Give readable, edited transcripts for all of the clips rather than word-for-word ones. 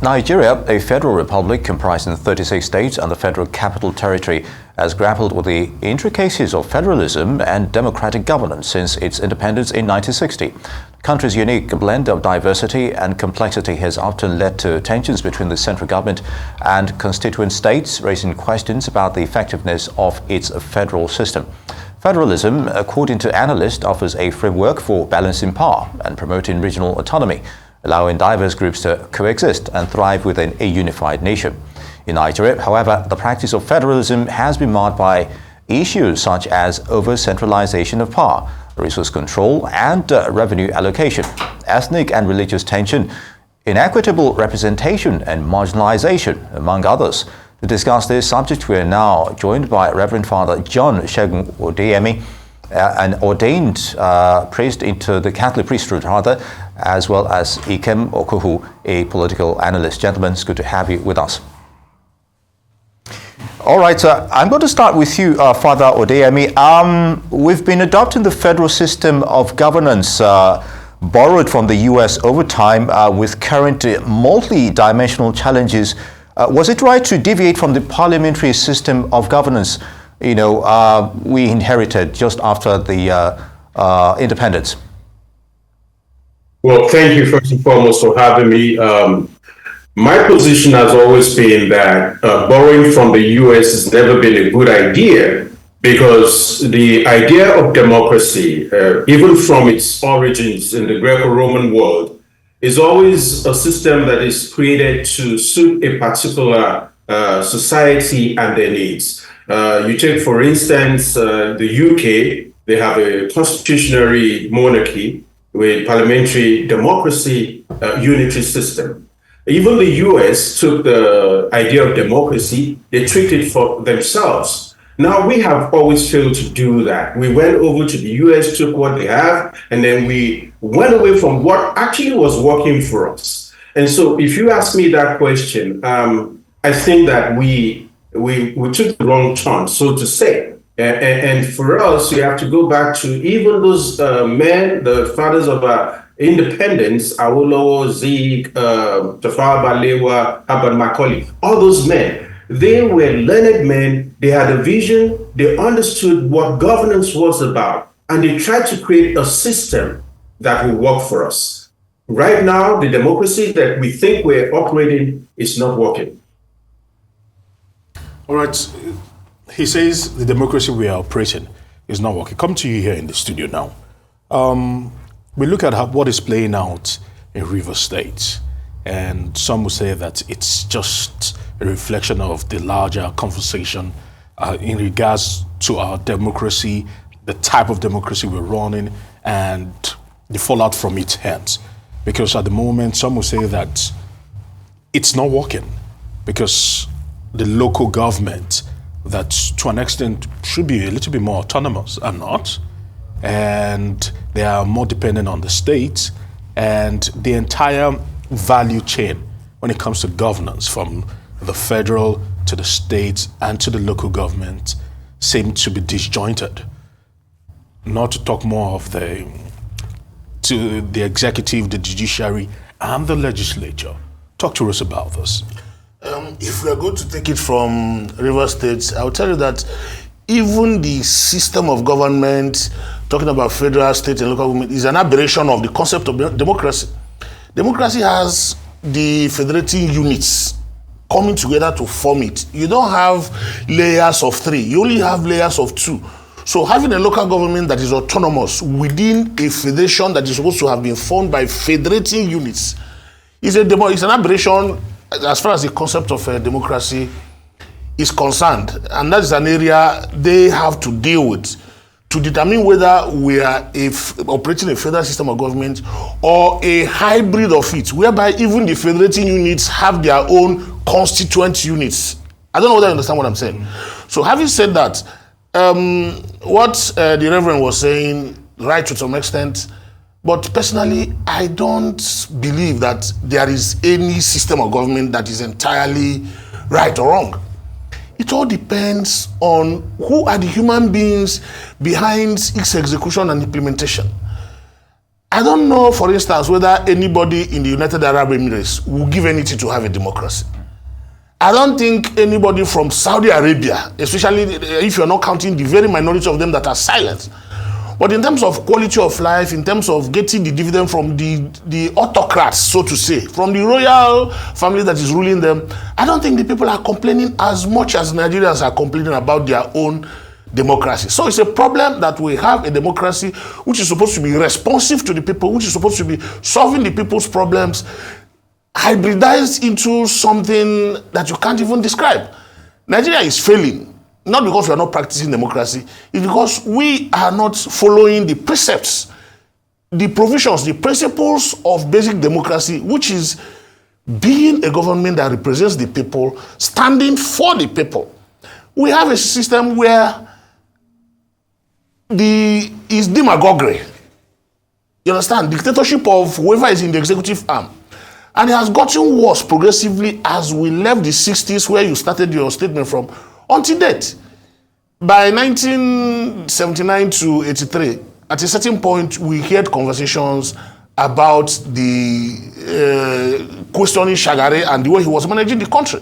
Nigeria, a federal republic comprising 36 states and the Federal Capital Territory, has grappled with the intricacies of federalism and democratic governance since its independence in 1960. The country's unique blend of diversity and complexity has often led to tensions between the central government and constituent states, raising questions about the effectiveness of its federal system. Federalism, according to analysts, offers a framework for balancing power and promoting regional autonomy, allowing diverse groups to coexist and thrive within a unified nation. In Nigeria, however, the practice of federalism has been marked by issues such as over-centralization of power, resource control, and revenue allocation, ethnic and religious tension, inequitable representation, and marginalization, among others. To discuss this subject, we are now joined by Reverend Father John Segun Odeyemi, an ordained priest into the Catholic priesthood, as well as Ikem Okuhu, a political analyst. Gentlemen, it's good to have you with us. All right, I'm going to start with you, Father Odeyemi. We've been adopting the federal system of governance borrowed from the US over time with current multi-dimensional challenges. Was it right to deviate from the parliamentary system of governance we inherited just after the independence? Well, thank you first and foremost for having me. My position has always been that borrowing from the US has never been a good idea, because the idea of democracy, even from its origins in the Greco-Roman world, is always a system that is created to suit a particular society and their needs. You take, for instance, the UK, they have a constitutionary monarchy with parliamentary democracy unitary system. Even the US took the idea of democracy, they treated it for themselves. Now, we have always failed to do that. We went over to the US, took what they have, and then we went away from what actually was working for us. And so if you ask me that question, I think that we took the wrong turn, so to say. And for us, we have to go back to even those men, the fathers of independence, Awolowo, Zeke, Tafawa Balewa, Herbert Macaulay, all those men. They were learned men, they had a vision, they understood what governance was about, and they tried to create a system that will work for us. Right now, the democracy that we think we're operating is not working. All right. He says the democracy we are operating is not working. Come to you here in the studio now. We look at what is playing out in Rivers State, and some will say that it's just a reflection of the larger conversation in regards to our democracy, the type of democracy we're running, and the fallout from its hands. Because at the moment, some will say that it's not working because the local government, that to an extent should be a little bit more autonomous, are not. And they are more dependent on the state, and the entire value chain when it comes to governance, from the federal to the state and to the local government, seem to be disjointed. Not to talk more of the executive, the judiciary, and the legislature. Talk to us about this. If we are going to take it from River State, I will tell you that even the system of government, talking about federal, state, and local government, is an aberration of the concept of democracy. Democracy has the federating units coming together to form it. You don't have layers of 3, you only have layers of 2. So having a local government that is autonomous within a federation that is supposed to have been formed by federating units is an aberration as far as the concept of democracy is concerned. And that is an area they have to deal with to determine whether we are operating a federal system of government or a hybrid of it, whereby even the federating units have their own constituent units. I don't know whether you understand what I'm saying. So having said that, what the Reverend was saying, right to some extent, but personally, I don't believe that there is any system of government that is entirely right or wrong. It all depends on who are the human beings behind its execution and implementation. I don't know, for instance, whether anybody in the United Arab Emirates will give anything to have a democracy. I don't think anybody from Saudi Arabia, especially if you're not counting the very minority of them that are silent. But in terms of quality of life, in terms of getting the dividend from the autocrats, so to say, from the royal family that is ruling them, I don't think the people are complaining as much as Nigerians are complaining about their own democracy. So it's a problem that we have a democracy which is supposed to be responsive to the people, which is supposed to be solving the people's problems, hybridized into something that you can't even describe. Nigeria is failing. Not because we are not practicing democracy, it's because we are not following the precepts, the provisions, the principles of basic democracy, which is being a government that represents the people, standing for the people. We have a system where is demagoguery. You understand? Dictatorship of whoever is in the executive arm. And it has gotten worse progressively as we left the 60s, where you started your statement from, until date. By 1979 to 83, at a certain point, we heard conversations about the questioning Shagari and the way he was managing the country.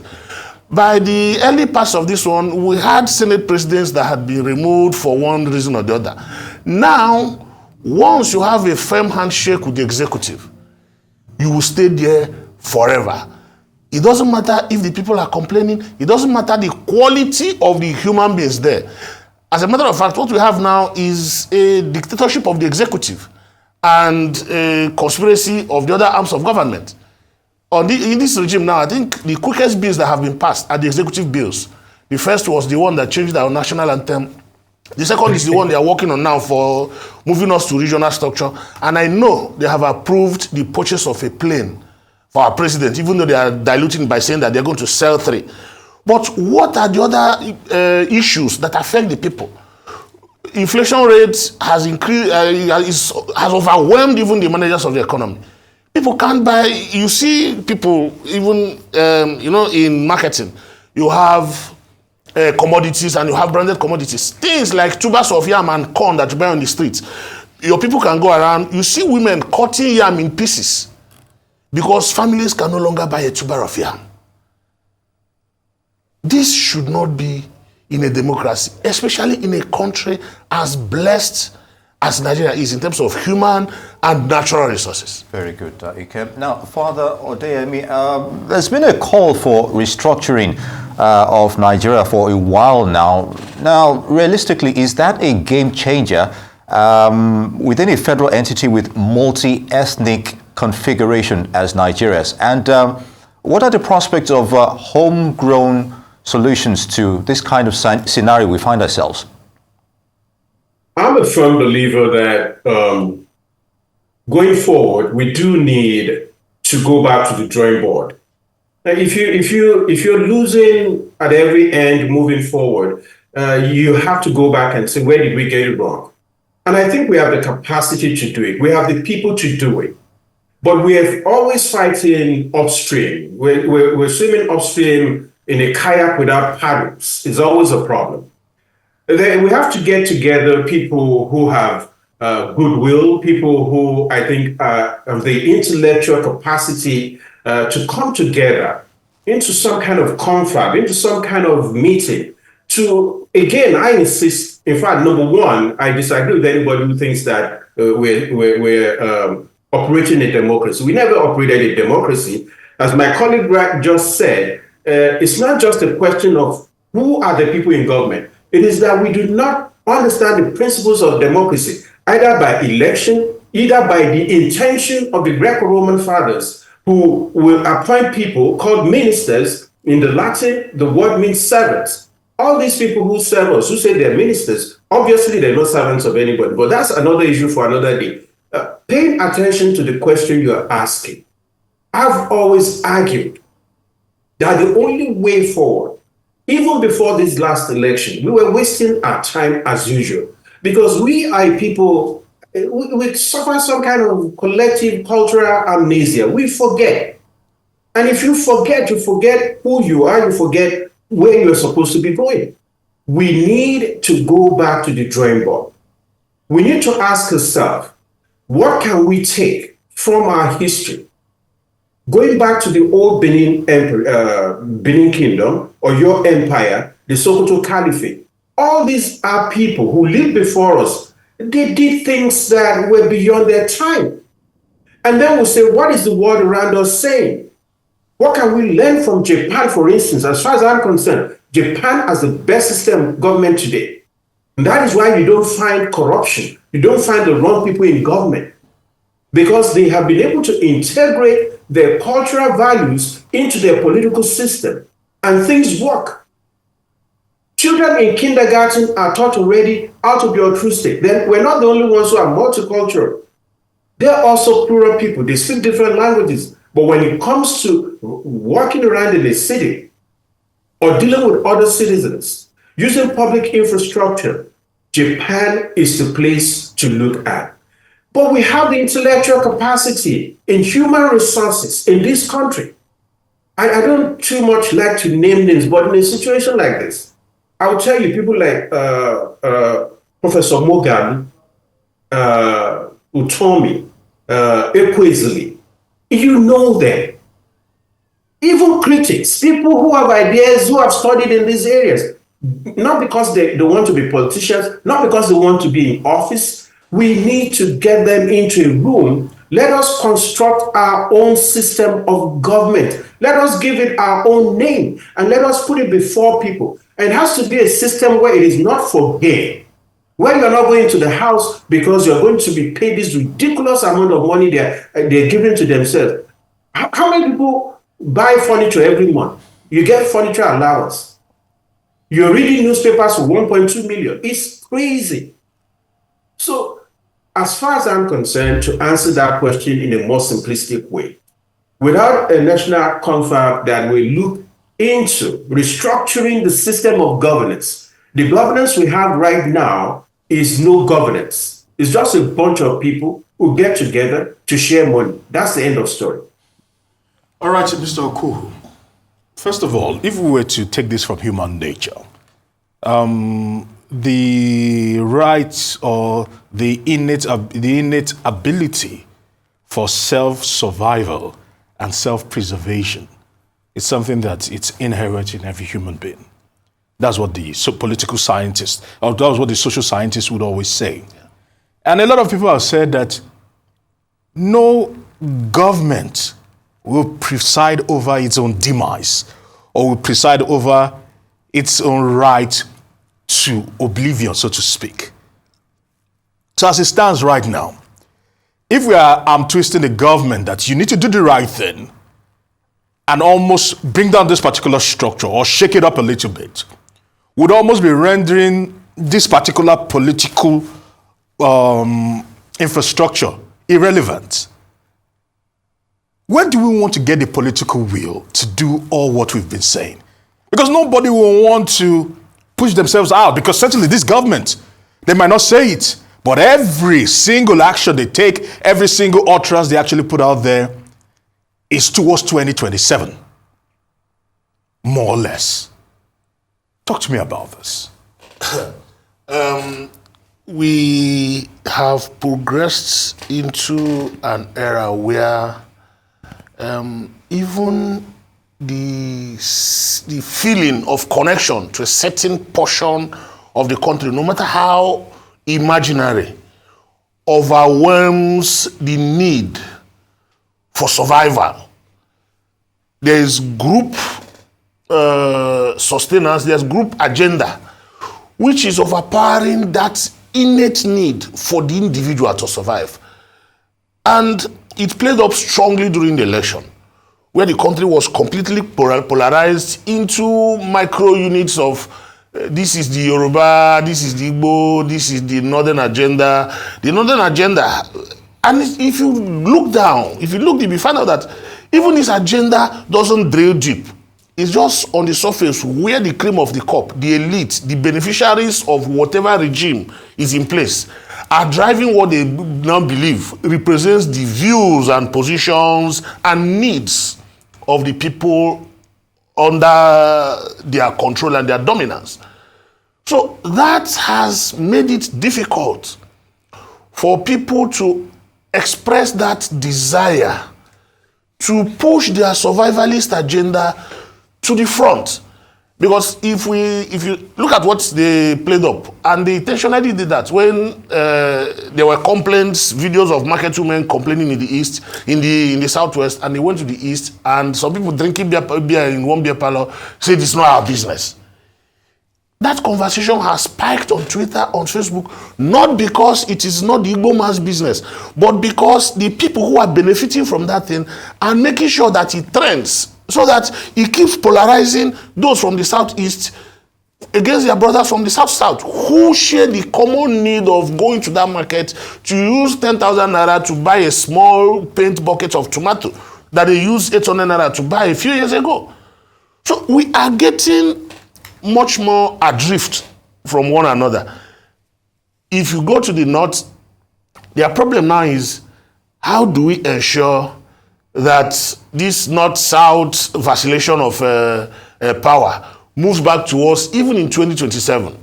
By the early parts of this one, we had Senate presidents that had been removed for one reason or the other. Now, once you have a firm handshake with the executive, you will stay there forever. It doesn't matter if the people are complaining. It doesn't matter the quality of the human beings there. As a matter of fact, what we have now is a dictatorship of the executive and a conspiracy of the other arms of government. In this regime now, I think the quickest bills that have been passed are the executive bills. The first was the one that changed our national anthem. The second is the one they are working on now for moving us to regional structure. And I know they have approved the purchase of a plane for our president, even though they are diluting by saying that they're going to sell 3. But what are the other issues that affect the people? Inflation rates has increased, has overwhelmed even the managers of the economy. People can't buy. You see people even in marketing. You have commodities and you have branded commodities. Things like tubers of yam and corn that you buy on the streets. Your people can go around. You see women cutting yam in pieces because families can no longer buy a tuber of yam. This should not be in a democracy, especially in a country as blessed as Nigeria is in terms of human and natural resources. Very good, Ikem. Now, Father Odeyemi, there's been a call for restructuring of Nigeria for a while now. Now, realistically, is that a game changer within a federal entity with multi-ethnic configuration as Nigeria's? And what are the prospects of homegrown solutions to this kind of scenario we find ourselves? I'm a firm believer that going forward, we do need to go back to the drawing board. Like if you're losing at every end moving forward, you have to go back and say, where did we get it wrong? And I think we have the capacity to do it. We have the people to do it. But we are always fighting upstream. We're swimming upstream in a kayak without paddles. It's always a problem. Then we have to get together people who have goodwill, people who I think have the intellectual capacity to come together into some kind of confab, into some kind of meeting. To, again, I insist, in fact, number one, I disagree with anybody who thinks that we're operating a democracy. We never operated a democracy. As my colleague just said, it's not just a question of who are the people in government. It is that we do not understand the principles of democracy, either by election, either by the intention of the Greco-Roman fathers, who will appoint people called ministers. In the Latin, the word means servants. All these people who serve us, who say they're ministers, obviously they're not servants of anybody, but that's another issue for another day. Paying attention to the question you're asking, I've always argued that the only way forward, even before this last election, we were wasting our time as usual because we are people, we suffer some kind of collective cultural amnesia. We forget. And if you forget who you are, you forget where you're supposed to be going. We need to go back to the drawing board. We need to ask ourselves, What can we take from our history? Going back to the old Benin Kingdom or your empire, the Sokoto Caliphate, all these are people who lived before us. They did things that were beyond their time. And then we'll say, what is the world around us saying? What can we learn from Japan, for instance? As far as I'm concerned, Japan has the best system of government today. And that is why you don't find corruption. You don't find the wrong people in government, because they have been able to integrate their cultural values into their political system, and things work. Children in kindergarten are taught already how to be altruistic. Then we're not the only ones who are multicultural. They're also plural people. They speak different languages. But when it comes to walking around in a city or dealing with other citizens, using public infrastructure, Japan is the place to look at. But we have the intellectual capacity in human resources in this country. I don't too much like to name names, but in a situation like this, I will tell you, people like Professor Morgan, Utomi, Ekwesili, you know them. Even critics, people who have ideas, who have studied in these areas, not because they want to be politicians, not because they want to be in office. We need to get them into a room. Let us construct our own system of government. Let us give it our own name, and let us put it before people. And it has to be a system where it is not for gain, where you're not going to the house because you're going to be paid this ridiculous amount of money they're giving to themselves. How many people buy furniture every month? You get furniture allowance. You're reading newspapers for 1.2 million. It's crazy. So, as far as I'm concerned, to answer that question in a more simplistic way, without a national confab that will look into restructuring the system of governance, the governance we have right now is no governance. It's just a bunch of people who get together to share money. That's the end of story. All right, Mr. Okuhu. First of all, if we were to take this from human nature, the right or the innate ability for self-survival and self-preservation is something that it's inherent in every human being. That's what the political scientists, or that's what the social scientists would always say. And a lot of people have said that no government will preside over its own demise or will preside over its own right to oblivion, so to speak. So as it stands right now, if we are twisting the government that you need to do the right thing and almost bring down this particular structure or shake it up a little bit, would almost be rendering this particular political infrastructure irrelevant. Where do we want to get the political will to do all what we've been saying? Because nobody will want to push themselves out, because certainly this government, they might not say it, but every single action they take, every single utterance they actually put out there is towards 2027, more or less. Talk to me about this. We have progressed into an era where even the feeling of connection to a certain portion of the country, no matter how imaginary, overwhelms the need for survival. There is group sustenance, there's group agenda, which is overpowering that innate need for the individual to survive. And it played up strongly during the election, where the country was completely polarized into micro units of this is the Yoruba, this is the Igbo, this is the Northern agenda. The Northern agenda, and if you look down, if you look deep, you find out that even this agenda doesn't drill deep. It's just on the surface where the cream of the crop, the elite, the beneficiaries of whatever regime is in place, are driving what they now believe represents the views and positions and needs of the people under their control and their dominance. So that has made it difficult for people to express that desire to push their survivalist agenda to the front. Because if you look at what they played up, and they intentionally did that when there were complaints, videos of market women complaining in the east, in the southwest, and they went to the east, and some people drinking beer in one beer parlor said it's not our business. That conversation has spiked on Twitter, on Facebook, not because it is not the Igbo man's business, but because the people who are benefiting from that thing are making sure that it trends, so that it keeps polarizing those from the southeast against their brothers from the south who share the common need of going to that market to use 10,000 naira to buy a small paint bucket of tomato that they used 800 naira to buy a few years ago. So we are getting much more adrift from one another. If you go to the north, their problem now is how do we ensure that this north-south vacillation of power moves back to us even in 2027,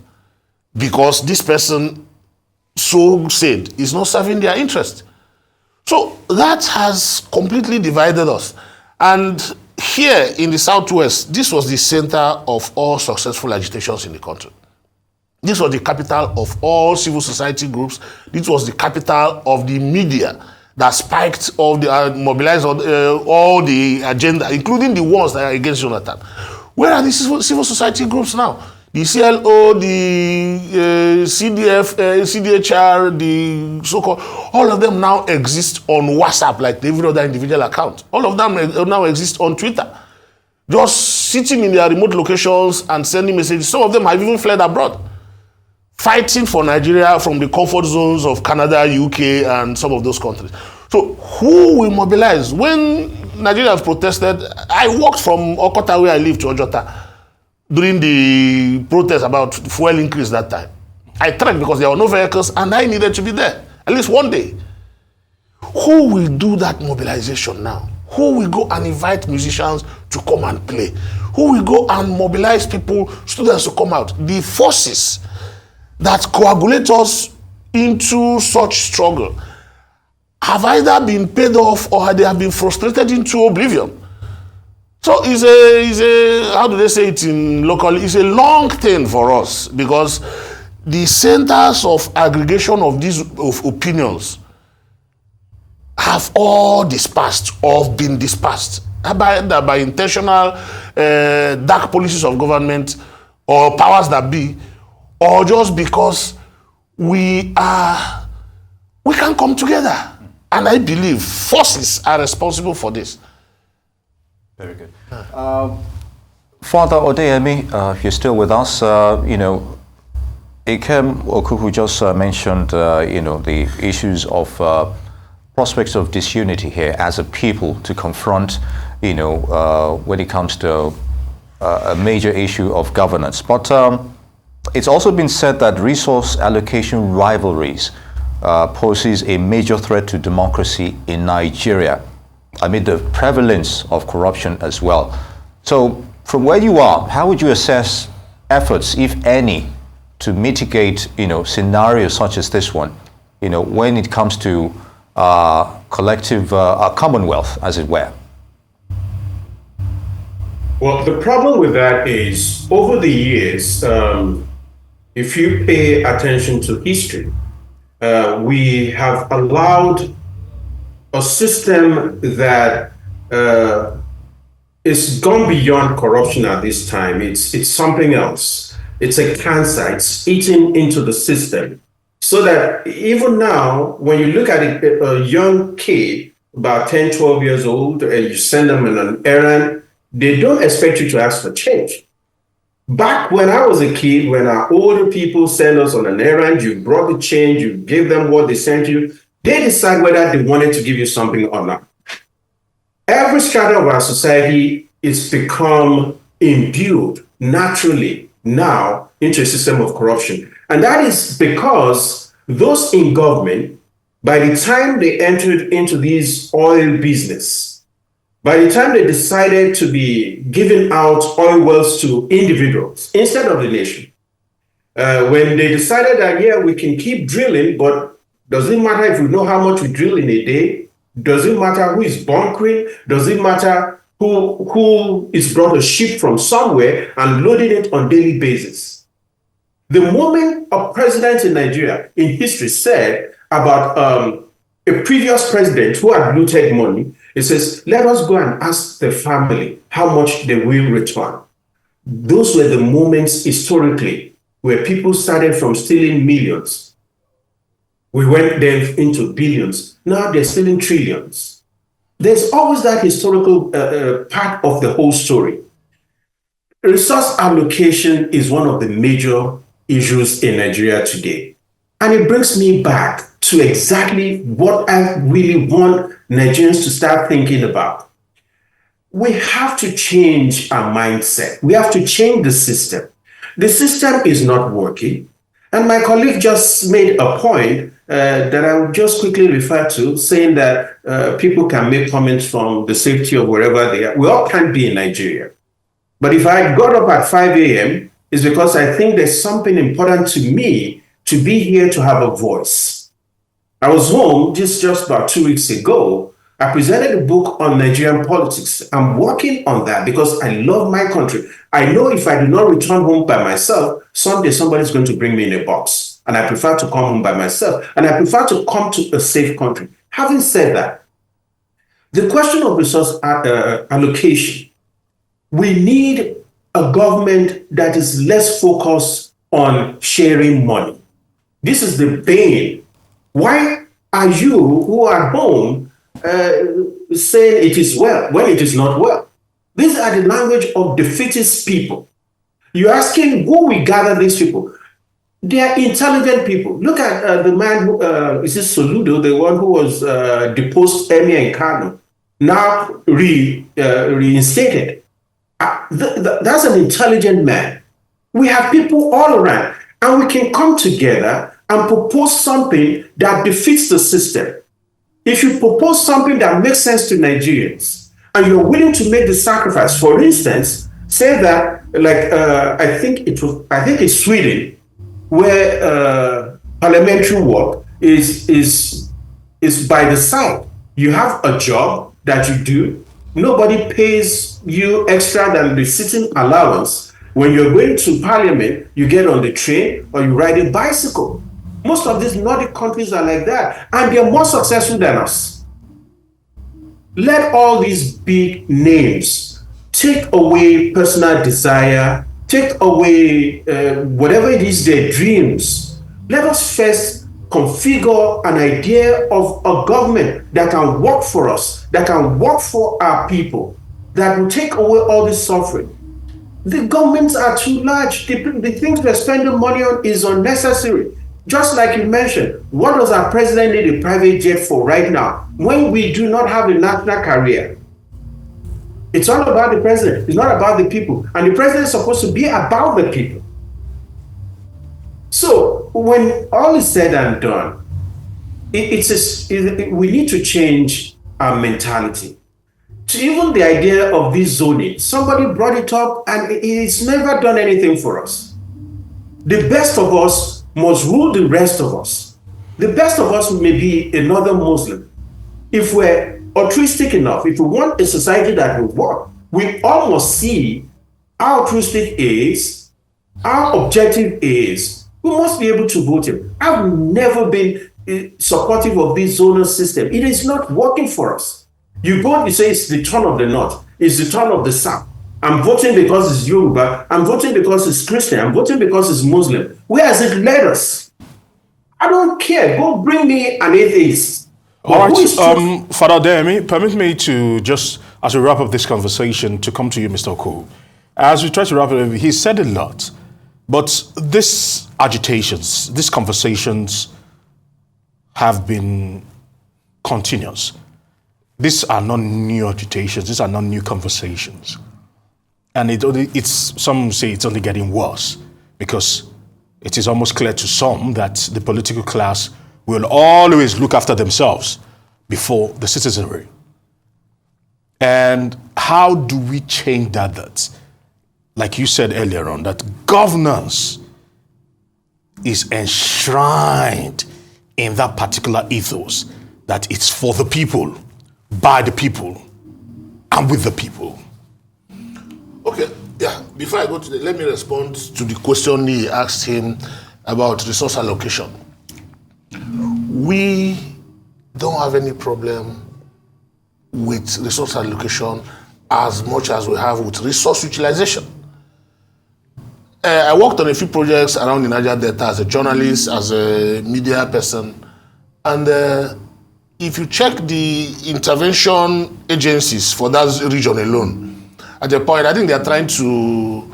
because this person so said is not serving their interest. So that has completely divided us. And here in the southwest, this was the center of all successful agitations in the country. This was the capital of all civil society groups. This was the capital of the media that spiked all the mobilized all the agenda, including the ones that are against Jonathan. Where are the civil society groups now? The CLO, the CDF, CDHR, the so-called, all of them now exist on WhatsApp like every other individual account. All of them now exist on Twitter, just sitting in their remote locations and sending messages. Some of them have even fled abroad, fighting for Nigeria from the comfort zones of Canada, UK, and some of those countries. So who will mobilize? When Nigerians protested, I walked from Okota, where I live, to Ojota during the protest about fuel increase that time. I trekked because there were no vehicles and I needed to be there, at least one day. Who will do that mobilization now? Who will go and invite musicians to come and play? Who will go and mobilize people, students to come out? The forces that coagulate us into such struggle have either been paid off or they have been frustrated into oblivion. So it's a how do they say it in local? It's a long thing for us, because the centers of aggregation of these opinions have all dispersed or been dispersed by intentional dark policies of government or powers that be, or just because we can't come together. And I believe forces are responsible for this. Very good. Father Odeyemi, if you're still with us, Ikem Okuhu just mentioned, the issues of prospects of disunity here as a people to confront, when it comes to a major issue of governance. But it's also been said that resource allocation rivalries poses a major threat to democracy in Nigeria, amid the prevalence of corruption as well. So from where you are, how would you assess efforts, if any, to mitigate, scenarios such as this one, when it comes to collective commonwealth, as it were? Well, the problem with that is, over the years, if you pay attention to history, we have allowed a system that is gone beyond corruption at this time. It's something else. It's a cancer. It's eating into the system. So that even now, when you look at a young kid, about 10, 12 years old, and you send them on an errand, they don't expect you to ask for change. Back when I was a kid, when our older people sent us on an errand, you brought the change, you gave them what they sent you, they decide whether they wanted to give you something or not. Every strata of our society is become imbued naturally now into a system of corruption. And that is because those in government, by the time they entered into this oil business, by the time they decided to be giving out oil wells to individuals instead of the nation, when they decided that, yeah, we can keep drilling, but Does it matter if we know how much we drill in a day? Does it matter who is bunkering? Does it matter who is brought a ship from somewhere and loading it on daily basis? The moment a president in Nigeria in history said about a previous president who had looted money, it says, let us go and ask the family how much they will return. Those were the moments historically where people started from stealing millions. We went then into billions. Now they're stealing trillions. There's always that historical part of the whole story. Resource allocation is one of the major issues in Nigeria today. And it brings me back to exactly what I really want Nigerians to start thinking about. We have to change our mindset. We have to change the system. The system is not working. And my colleague just made a point that I will just quickly refer to, saying that people can make comments from the safety of wherever they are. We all can't be in Nigeria. But if I got up at 5 a.m., it's because I think there's something important to me to be here to have a voice. I was home just about 2 weeks ago. I presented a book on Nigerian politics. I'm working on that because I love my country. I know if I do not return home by myself, someday somebody's going to bring me in a box. And I prefer to come home by myself. And I prefer to come to a safe country. Having said that, the question of resource allocation, we need a government that is less focused on sharing money. This is the bane. Why are you who are home saying it is well when it is not well? These are the language of defeatist people. You're asking who will gather these people. They are intelligent people. Look at the man who is this Soludo, the one who was deposed Emir in Kano, now reinstated. That's an intelligent man. We have people all around, and we can come together and propose something that defeats the system. If you propose something that makes sense to Nigerians, and you're willing to make the sacrifice, for instance, say that, like I think it's Sweden, where parliamentary work is by the side. You have a job that you do. Nobody pays you extra than the sitting allowance. When you're going to parliament, you get on the train or you ride a bicycle. Most of these Nordic countries are like that, and they're more successful than us. Let all these big names take away personal desire, take away whatever it is their dreams. Let us first configure an idea of a government that can work for us, that can work for our people, that will take away all this suffering. The governments are too large. The things we're spending money on is unnecessary. Just like you mentioned, what does our president need a private jet for right now when we do not have a national carrier? It's all about the president. It's not about the people. And the president is supposed to be about the people. So when all is said and done, we need to change our mentality. To even the idea of this zoning, somebody brought it up and it's never done anything for us. The best of us must rule the rest of us. The best of us may be another Muslim. If we're altruistic enough, if we want a society that will work, we all must see how altruistic is, how objective is. We must be able to vote him. I've never been supportive of this zonal system. It is not working for us. You go, you say it's the turn of the North, it's the turn of the South. I'm voting because it's Yoruba, I'm voting because it's Christian, I'm voting because it's Muslim. Where has it led us? I don't care. Go bring me an atheist. All right, Father Odeyemi, permit me to just, as we wrap up this conversation, to come to you, Mr. Okuhu. As we try to wrap it up, he said a lot, but these agitations, these conversations have been continuous. These are not new agitations, these are not new conversations. And some say it's only getting worse because it is almost clear to some that the political class will always look after themselves before the citizenry. And how do we change that? Like you said earlier on, that governance is enshrined in that particular ethos, that it's for the people, by the people, and with the people. Okay, yeah. Before I go to let me respond to the question he asked him about resource allocation. We don't have any problem with resource allocation as much as we have with resource utilization. I worked on a few projects around the Niger Delta as a journalist, as a media person, and if you check the intervention agencies for that region alone, at a point, I think they are trying to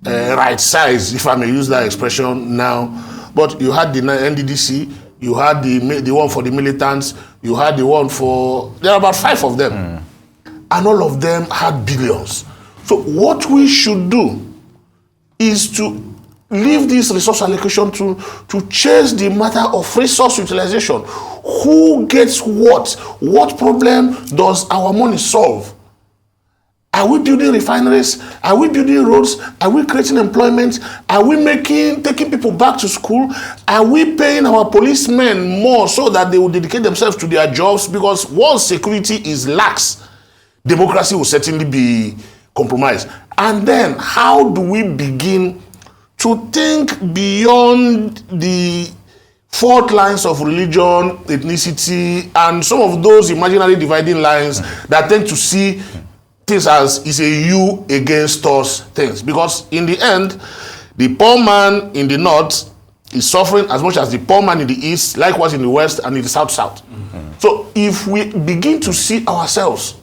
right size, if I may use that expression now. But you had the NDDC, you had the one for the militants, you had the one for, there are about 5 of them. And all of them had billions. So what we should do is to leave this resource allocation to chase the matter of resource utilization. Who gets what? What problem does our money solve? Are we building refineries? Are we building roads? Are we creating employment? Are we taking people back to school? Are we paying our policemen more so that they will dedicate themselves to their jobs? Because once security is lax, democracy will certainly be compromised. And then how do we begin to think beyond the fault lines of religion, ethnicity, and some of those imaginary dividing lines that tend to see things as is a you against us things? Because in the end, the poor man in the north is suffering as much as the poor man in the east, likewise in the west and in the south. So if we begin to see ourselves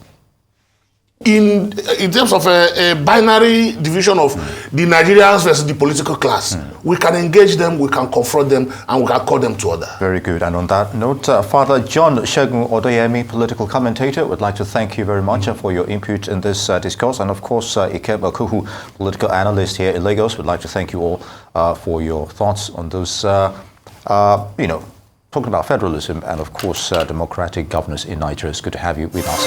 in terms of a binary division of the Nigerians versus the political class, we can engage them, we can confront them, and we can call them to order. Very good. And on that note, Father John Segun Odeyemi, political commentator, would like to thank you very much for your input in this discourse. And of course, Ikem Okuhu, political analyst here in Lagos, would like to thank you all for your thoughts on those, talking about federalism and, of course, democratic governance in Nigeria. It's good to have you with us.